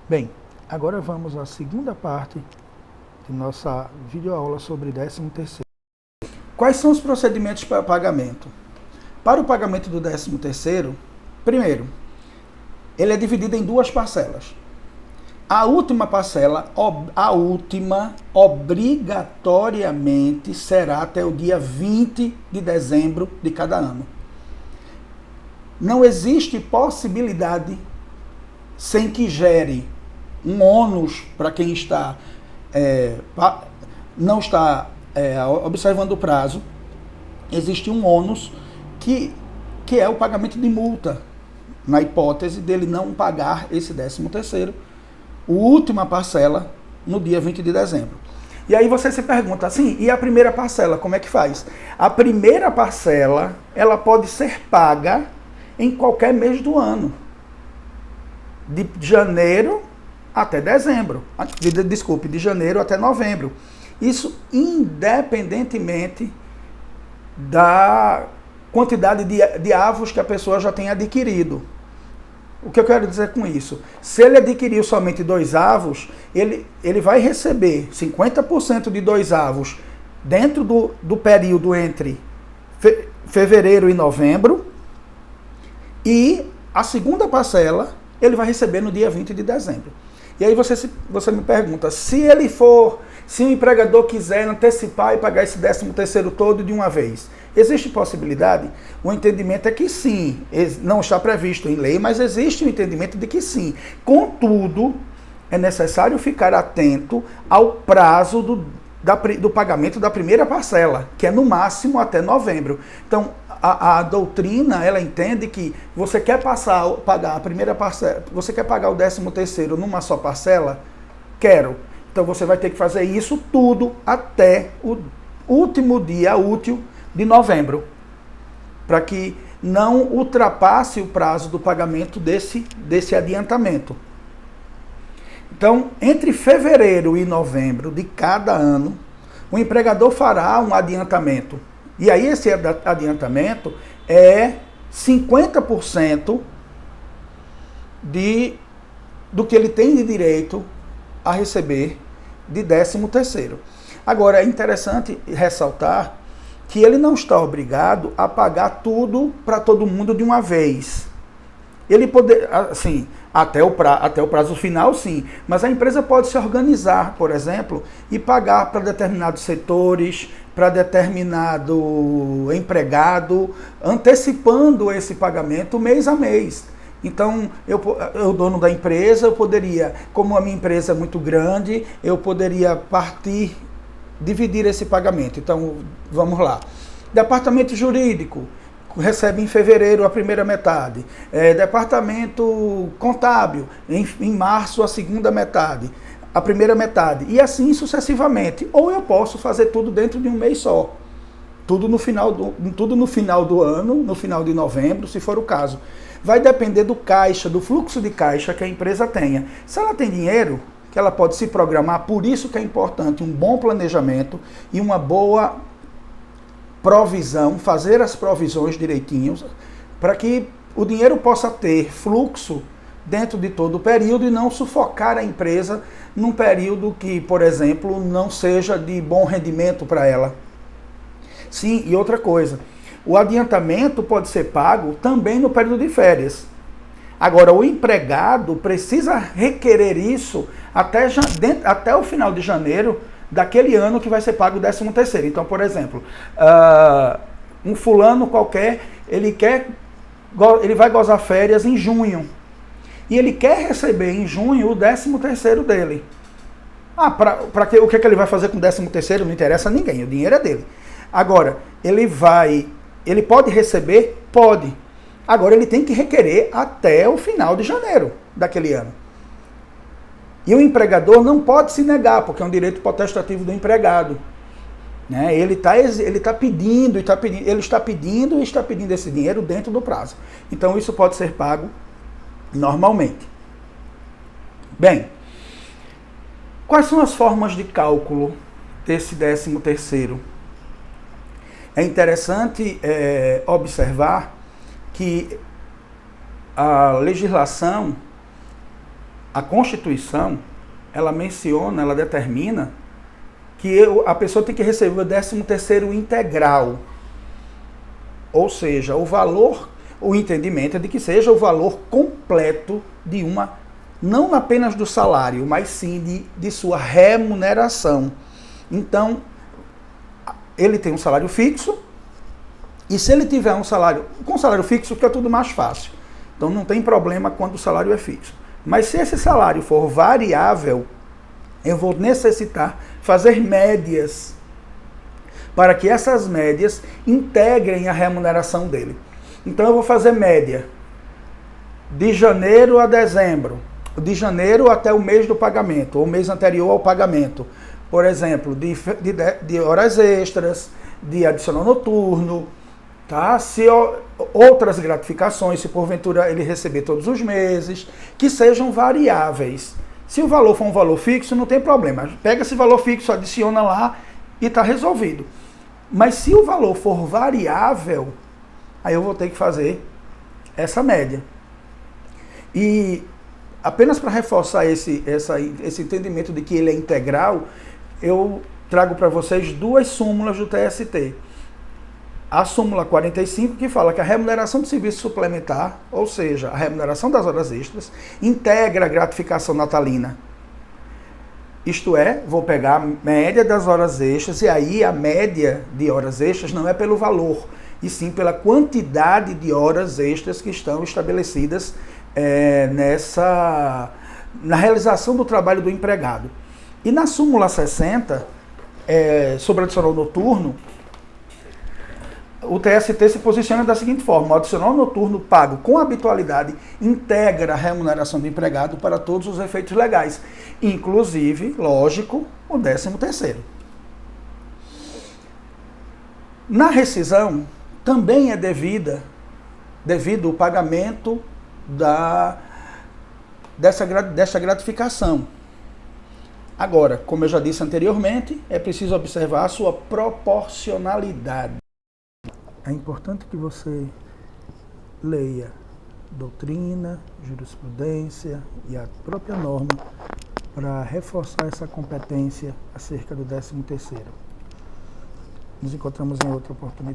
Bem, agora vamos à segunda parte de nossa videoaula sobre 13º. Quais são os procedimentos para pagamento? Para o pagamento do 13º, primeiro, ele é dividido em duas parcelas. A última parcela, obrigatoriamente será até o dia 20 de dezembro de cada ano. Não existe possibilidade sem que gere um ônus para quem não está observando o prazo. Existe um ônus que é o pagamento de multa, na hipótese dele não pagar esse 13º, a última parcela, no dia 20 de dezembro. E aí você se pergunta assim, e a primeira parcela, como é que faz? A primeira parcela, ela pode ser paga em qualquer mês do ano. De janeiro até dezembro. Desculpe, de janeiro até novembro. Isso independentemente da quantidade de avos que a pessoa já tem adquirido. O que eu quero dizer com isso? Se ele adquiriu somente 2 avos, ele vai receber 50% de 2 avos dentro do período entre fevereiro e novembro, e a segunda parcela ele vai receber no dia 20 de dezembro. E aí você me pergunta, se o empregador quiser antecipar e pagar esse 13º todo de uma vez, existe possibilidade? O entendimento é que sim, não está previsto em lei, mas existe o entendimento de que sim. Contudo, é necessário ficar atento ao prazo do pagamento da primeira parcela, que é no máximo até novembro. Então, a doutrina, ela entende que você quer pagar a primeira parcela, você quer pagar o 13º numa só parcela? Quero. Então você vai ter que fazer isso tudo até o último dia útil de novembro, para que não ultrapasse o prazo do pagamento desse adiantamento. Então, entre fevereiro e novembro de cada ano, o empregador fará um adiantamento. E aí esse adiantamento é 50% do que ele tem de direito a receber de 13º. Agora, é interessante ressaltar que ele não está obrigado a pagar tudo para todo mundo de uma vez. Ele pode, assim, até o prazo final, sim, mas a empresa pode se organizar, por exemplo, e pagar para determinados setores, para determinado empregado, antecipando esse pagamento mês a mês. Então, eu dono da empresa, eu poderia, como a minha empresa é muito grande, eu poderia dividir esse pagamento. Então, vamos lá. Departamento jurídico recebe em fevereiro a primeira metade. Departamento contábil, em março a segunda metade. A primeira metade. E assim sucessivamente. Ou eu posso fazer tudo dentro de um mês só. Tudo no final do ano, no final de novembro, se for o caso. Vai depender do caixa, do fluxo de caixa que a empresa tenha. Se ela tem dinheiro, que ela pode se programar, por isso que é importante um bom planejamento e uma boa provisão, fazer as provisões direitinho, para que o dinheiro possa ter fluxo dentro de todo o período e não sufocar a empresa num período que, por exemplo, não seja de bom rendimento para ela. Sim, e outra coisa, o adiantamento pode ser pago também no período de férias. Agora, o empregado precisa requerer isso até o final de janeiro daquele ano que vai ser pago o 13º. Então, por exemplo, um fulano qualquer, ele vai gozar férias em junho. E ele quer receber em junho o 13º dele. O que ele vai fazer com o 13º não interessa a ninguém, o dinheiro é dele. Agora, ele pode receber? Pode. Agora, ele tem que requerer até o final de janeiro daquele ano. E o empregador não pode se negar, porque é um direito potestativo do empregado. Né? Ele está pedindo esse dinheiro dentro do prazo. Então, isso pode ser pago normalmente. Bem, quais são as formas de cálculo desse 13º? É interessante observar que a legislação a Constituição, ela menciona, ela determina que a pessoa tem que receber o 13º integral. Ou seja, o valor, o entendimento é de que seja o valor completo de uma, não apenas do salário, mas sim de sua remuneração. Então, ele tem um salário fixo, e se ele tiver um salário, com salário fixo fica tudo mais fácil. Então não tem problema quando o salário é fixo. Mas se esse salário for variável, eu vou necessitar fazer médias para que essas médias integrem a remuneração dele. Então eu vou fazer média de janeiro a dezembro, de janeiro até o mês do pagamento, ou mês anterior ao pagamento. Por exemplo, de horas extras, de adicional noturno, tá? Se outras gratificações, se porventura ele receber todos os meses, que sejam variáveis. Se o valor for um valor fixo, não tem problema. Pega esse valor fixo, adiciona lá e está resolvido. Mas se o valor for variável, aí eu vou ter que fazer essa média. E apenas para reforçar esse entendimento de que ele é integral, eu trago para vocês duas súmulas do TST. A súmula 45, que fala que a remuneração de serviço suplementar, ou seja, a remuneração das horas extras, integra a gratificação natalina. Isto é, vou pegar a média das horas extras, e aí a média de horas extras não é pelo valor, e sim pela quantidade de horas extras que estão estabelecidas na realização do trabalho do empregado. E na súmula 60, sobre adicional noturno, o TST se posiciona da seguinte forma: o adicional noturno pago com habitualidade integra a remuneração do empregado para todos os efeitos legais, inclusive, lógico, o 13º. Na rescisão, também é devido o pagamento dessa gratificação. Agora, como eu já disse anteriormente, é preciso observar a sua proporcionalidade. É importante que você leia doutrina, jurisprudência e a própria norma para reforçar essa competência acerca do 13º. Nos encontramos em outra oportunidade.